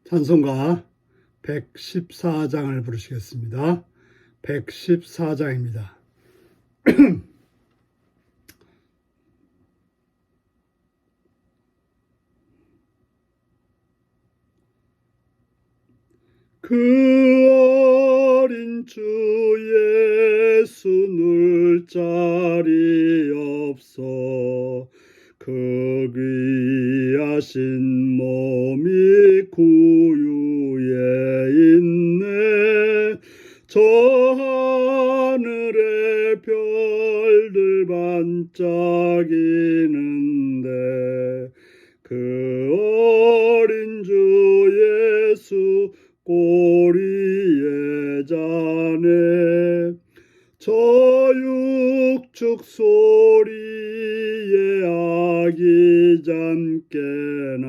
찬송가 114장을 부르시겠습니다. 114장입니다. 그 어린 주 예수 누울 자리 없어 그 귀하신 몸이 구유에 있네. 저 하늘에 별들 반짝이는데 그 어린 주 예수 꼬리에 자네. 저 육축 소리에 아기잠깨나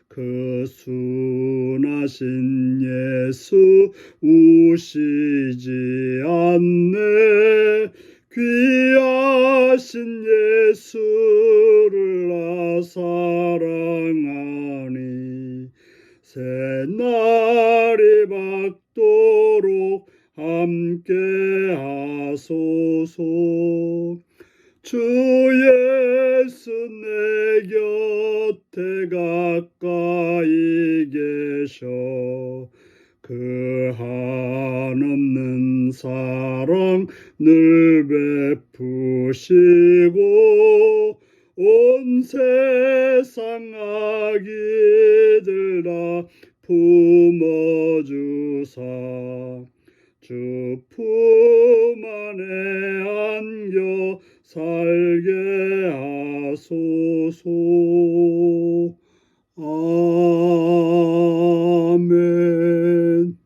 그 순하신 예수 우시지 않네. 귀하신 예수를 나 사랑하니 새날이 밝도록 함께 하소서. 주 예수 내 곁에 가까이 계셔 그 한없는 사랑 늘 베푸시고 온 세상 아기들 다 품어주사 주 품 안에 안겨 살게 하소서. 아멘.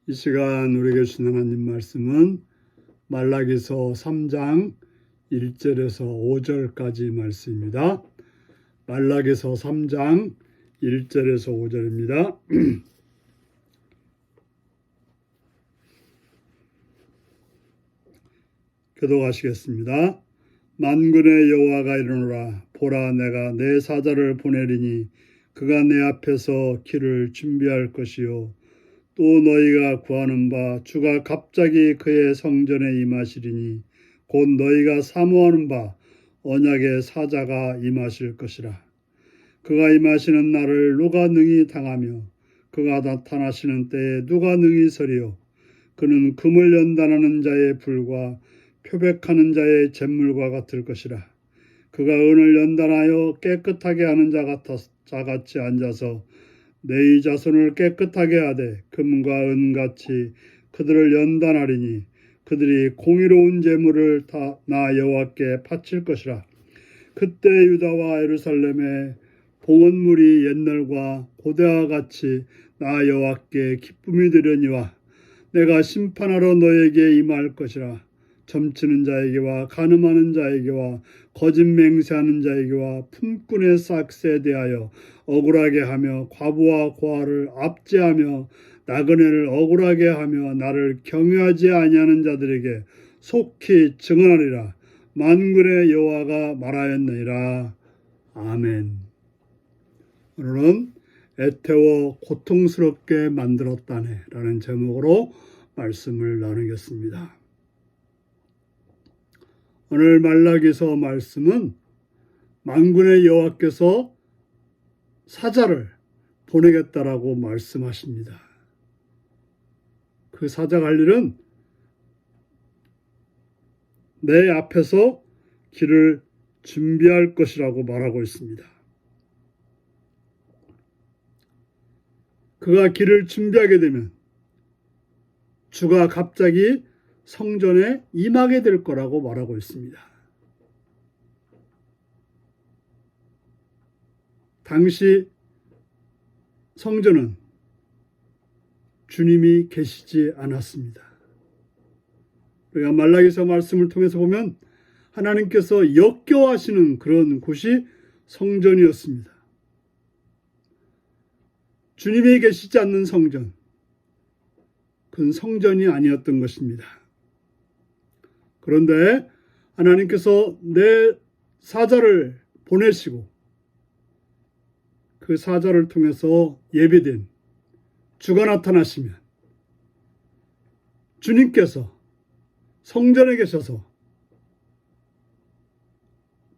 이 시간 우리에게 주신 하나님 말씀은 말라기서 3장 1절에서 5절까지 말씀입니다. 말라기서 3장 1절에서 5절입니다. 교독하시겠습니다. 만군의 여호와가 이르노라. 보라, 내가 내 사자를 보내리니 그가 내 앞에서 길을 준비할 것이요 또 너희가 구하는 바 주가 갑자기 그의 성전에 임하시리니 곧 너희가 사모하는 바 언약의 사자가 임하실 것이라. 그가 임하시는 날을 누가 능히 당하며 그가 나타나시는 때에 누가 능히 서리요. 그는 금을 연단하는 자의 불과 표백하는 자의 잿물과 같을 것이라. 그가 은을 연단하여 깨끗하게 하는 자같이 앉아서 내 자손을 깨끗하게 하되 금과 은같이 그들을 연단하리니 그들이 공의로운 제물을 다 나 여호와께 바칠 것이라. 그때 유다와 예루살렘의 봉헌물이 옛날과 고대와 같이 나 여호와께 기쁨이 되려니와 내가 심판하러 너에게 임할 것이라. 점치는 자에게와 간음하는 자에게와 거짓 맹세하는 자에게와 품꾼의 싹스에 대하여 억울하게 하며 과부와 고아를 압제하며 나그네를 억울하게 하며 나를 경외하지 아니하는 자들에게 속히 증언하리라. 만군의 여호와가 말하였느니라. 아멘. 오늘은 애태워 고통스럽게 만들었다네 라는 제목으로 말씀을 나누겠습니다. 오늘 말라기서 말씀은 만군의 여호와께서 사자를 보내겠다라고 말씀하십니다. 그 사자가 할 일은 내 앞에서 길을 준비할 것이라고 말하고 있습니다. 그가 길을 준비하게 되면 주가 갑자기 성전에 임하게 될 거라고 말하고 있습니다. 당시 성전은 주님이 계시지 않았습니다. 우리가 말라기서 말씀을 통해서 보면 하나님께서 역겨워하시는 그런 곳이 성전이었습니다. 주님이 계시지 않는 성전, 그건 성전이 아니었던 것입니다. 그런데 하나님께서 내 사자를 보내시고 그 사자를 통해서 예배된 주가 나타나시면 주님께서 성전에 계셔서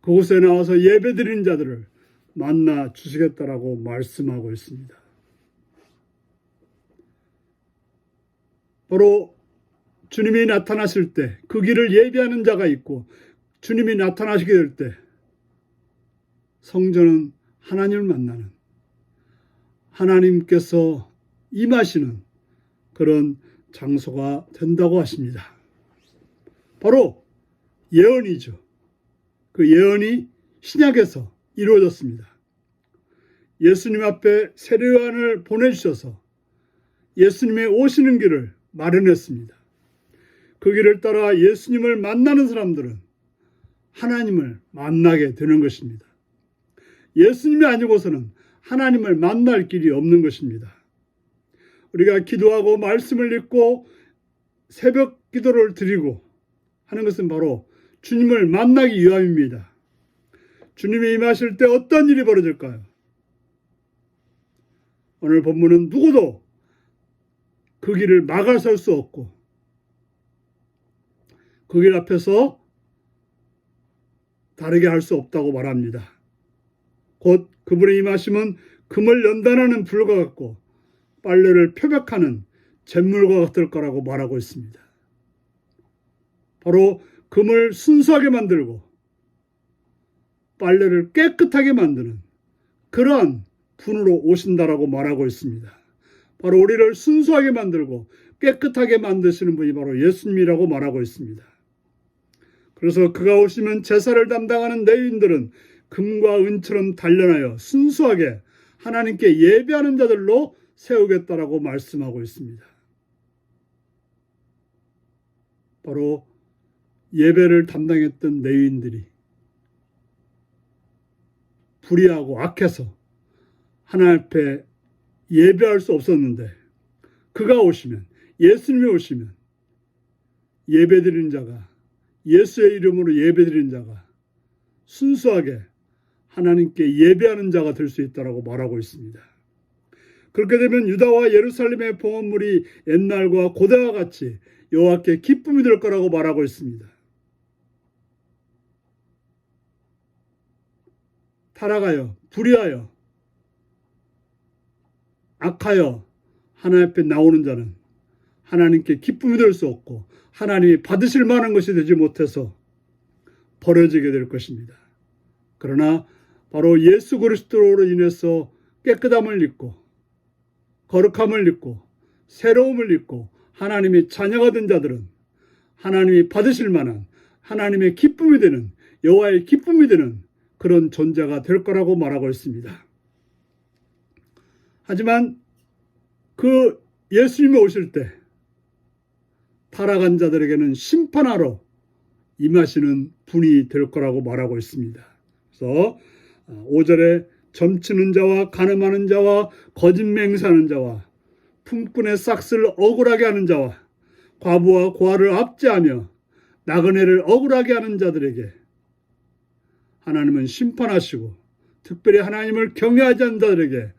그곳에 나와서 예배드리는 자들을 만나 주시겠다라고 말씀하고 있습니다. 바로 주님이 나타나실 때 그 길을 예비하는 자가 있고 주님이 나타나시게 될 때 성전은 하나님을 만나는 하나님께서 임하시는 그런 장소가 된다고 하십니다. 바로 예언이죠. 그 예언이 신약에서 이루어졌습니다. 예수님 앞에 세례요한을 보내주셔서 예수님의 오시는 길을 마련했습니다. 그 길을 따라 예수님을 만나는 사람들은 하나님을 만나게 되는 것입니다. 예수님이 아니고서는 하나님을 만날 길이 없는 것입니다. 우리가 기도하고 말씀을 읽고 새벽 기도를 드리고 하는 것은 바로 주님을 만나기 위함입니다. 주님이 임하실 때 어떤 일이 벌어질까요? 오늘 본문은 누구도 그 길을 막아설 수 없고 그 길 앞에서 다르게 할 수 없다고 말합니다. 곧 그분의 임하심은 금을 연단하는 불과 같고 빨래를 표백하는 잿물과 같을 거라고 말하고 있습니다. 바로 금을 순수하게 만들고 빨래를 깨끗하게 만드는 그러한 분으로 오신다라고 말하고 있습니다. 바로 우리를 순수하게 만들고 깨끗하게 만드시는 분이 바로 예수님이라고 말하고 있습니다. 그래서 그가 오시면 제사를 담당하는 레위인들은 금과 은처럼 단련하여 순수하게 하나님께 예배하는 자들로 세우겠다라고 말씀하고 있습니다. 바로 예배를 담당했던 레위인들이 불의하고 악해서 하나님 앞에 예배할 수 없었는데 그가 오시면 예수님이 오시면 예배드리는 자가 예수의 이름으로 예배드리는 자가 순수하게 하나님께 예배하는 자가 될 수 있다고 말하고 있습니다. 그렇게 되면 유다와 예루살렘의 봉헌물이 옛날과 고대와 같이 여호와께 기쁨이 될 거라고 말하고 있습니다. 타락하여 불의하여 악하여 하나님 앞에 나오는 자는 하나님께 기쁨이 될 수 없고 하나님이 받으실 만한 것이 되지 못해서 버려지게 될 것입니다. 그러나 바로 예수 그리스도로 인해서 깨끗함을 입고 거룩함을 입고 새로움을 입고 하나님의 자녀가 된 자들은 하나님이 받으실 만한 하나님의 기쁨이 되는 여호와의 기쁨이 되는 그런 존재가 될 거라고 말하고 있습니다. 하지만 그 예수님이 오실 때 타락한 자들에게는 심판하러 임하시는 분이 될 거라고 말하고 있습니다. 그래서 5절에 점치는 자와 간음하는 자와 거짓 맹세하는 자와 품꾼의 싹스를 억울하게 하는 자와 과부와 고아를 압제하며 나그네를 억울하게 하는 자들에게 하나님은 심판하시고 특별히 하나님을 경외하지 않는 자들에게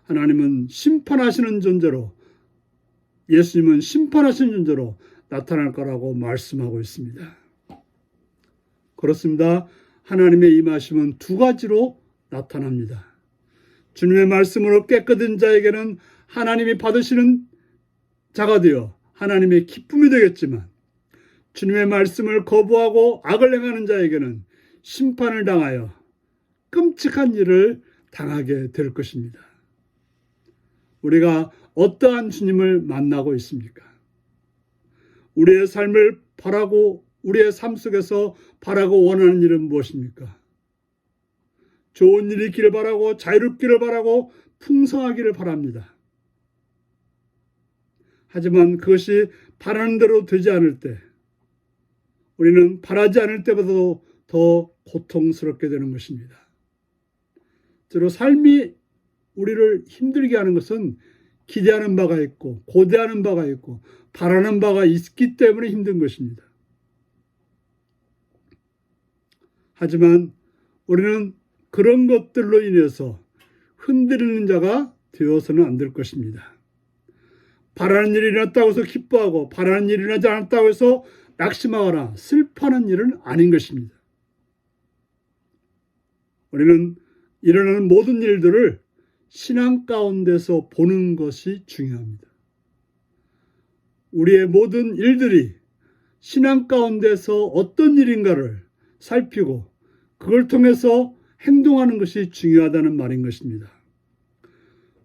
하나님은 심판하시는 존재로 예수님은 심판하시는 존재로 나타날 거라고 말씀하고 있습니다. 그렇습니다. 하나님의 임하심은 두 가지로 나타납니다. 주님의 말씀으로 깨끗한 자에게는 하나님이 받으시는 자가 되어 하나님의 기쁨이 되겠지만 주님의 말씀을 거부하고 악을 행하는 자에게는 심판을 당하여 끔찍한 일을 당하게 될 것입니다. 우리가 어떠한 주님을 만나고 있습니까? 우리의 삶을 바라고 우리의 삶 속에서 바라고 원하는 일은 무엇입니까? 좋은 일이 있기를 바라고 자유롭기를 바라고 풍성하기를 바랍니다. 하지만 그것이 바라는 대로 되지 않을 때 우리는 바라지 않을 때보다도 더 고통스럽게 되는 것입니다. 때로 삶이 우리를 힘들게 하는 것은 기대하는 바가 있고 고대하는 바가 있고 바라는 바가 있기 때문에 힘든 것입니다. 하지만 우리는 그런 것들로 인해서 흔들리는 자가 되어서는 안 될 것입니다. 바라는 일이 일어났다고 해서 기뻐하고 바라는 일이 일어나지 않았다고 해서 낙심하거나 슬퍼하는 일은 아닌 것입니다. 우리는 일어나는 모든 일들을 신앙 가운데서 보는 것이 중요합니다. 우리의 모든 일들이 신앙 가운데서 어떤 일인가를 살피고 그걸 통해서 행동하는 것이 중요하다는 말인 것입니다.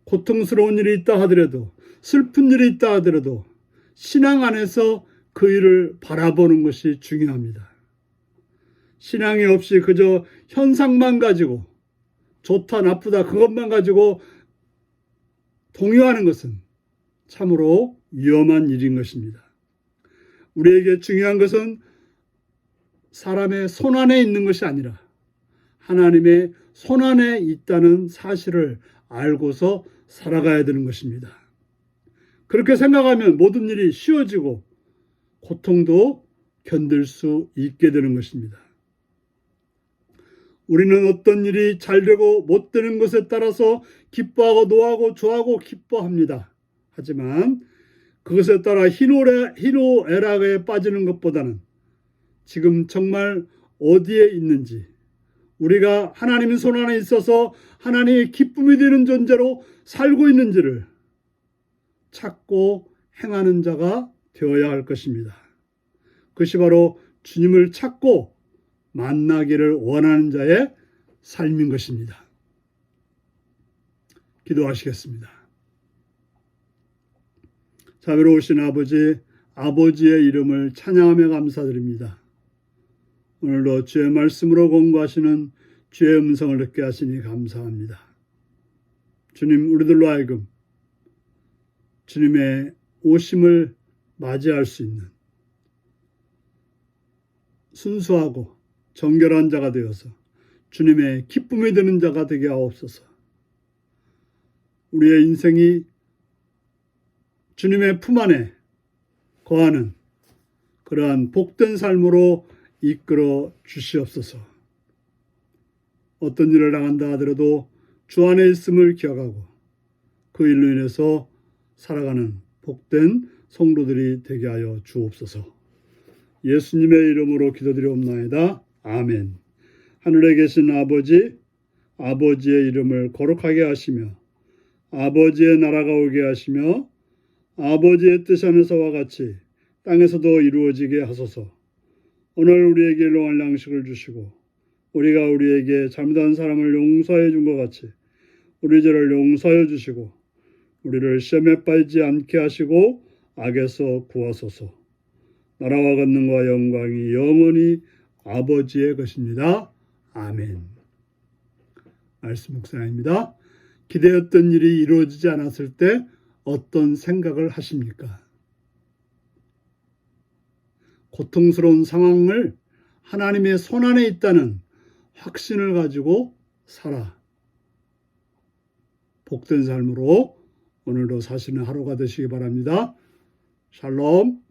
고통스러운 일이 있다 하더라도 슬픈 일이 있다 하더라도 신앙 안에서 그 일을 바라보는 것이 중요합니다. 신앙이 없이 그저 현상만 가지고 좋다 나쁘다 그것만 가지고 동요하는 것은 참으로 위험한 일인 것입니다. 우리에게 중요한 것은 사람의 손안에 있는 것이 아니라 하나님의 손안에 있다는 사실을 알고서 살아가야 되는 것입니다. 그렇게 생각하면 모든 일이 쉬워지고 고통도 견딜 수 있게 되는 것입니다. 우리는 어떤 일이 잘 되고 못 되는 것에 따라서 기뻐하고 노하고 좋아하고 기뻐합니다. 하지만 그것에 따라 희노애락에 빠지는 것보다는 지금 정말 어디에 있는지 우리가 하나님의 손 안에 있어서 하나님의 기쁨이 되는 존재로 살고 있는지를 찾고 행하는 자가 되어야 할 것입니다. 그것이 바로 주님을 찾고 만나기를 원하는 자의 삶인 것입니다. 기도하시겠습니다. 자비로우신 아버지, 아버지의 이름을 찬양하며 감사드립니다. 오늘도 주의 말씀으로 공부하시는 주의 음성을 듣게 하시니 감사합니다. 주님, 우리들로 하여금 주님의 오심을 맞이할 수 있는 순수하고 정결한 자가 되어서 주님의 기쁨이 되는 자가 되게 하옵소서. 우리의 인생이 주님의 품 안에 거하는 그러한 복된 삶으로 이끌어 주시옵소서. 어떤 일을 당한다 하더라도 주 안에 있음을 기억하고 그 일로 인해서 살아가는 복된 성도들이 되게 하여 주옵소서. 예수님의 이름으로 기도드리옵나이다. 아멘. 하늘에 계신 아버지, 아버지의 이름을 거룩하게 하시며 아버지의 나라가 오게 하시며 아버지의 뜻 안에서와 같이 땅에서도 이루어지게 하소서. 오늘 우리에게 일용할 양식을 주시고 우리가 우리에게 잘못한 사람을 용서해 준 것 같이 우리 죄를 용서해 주시고 우리를 시험에 빠지지 않게 하시고 악에서 구하소서. 나라와 권능과 영광이 영원히 아버지의 것입니다. 아멘. 말씀 묵상입니다. 기대했던 일이 이루어지지 않았을 때 어떤 생각을 하십니까? 고통스러운 상황을 하나님의 손 안에 있다는 확신을 가지고 살아 복된 삶으로 오늘도 사시는 하루가 되시기 바랍니다. 샬롬.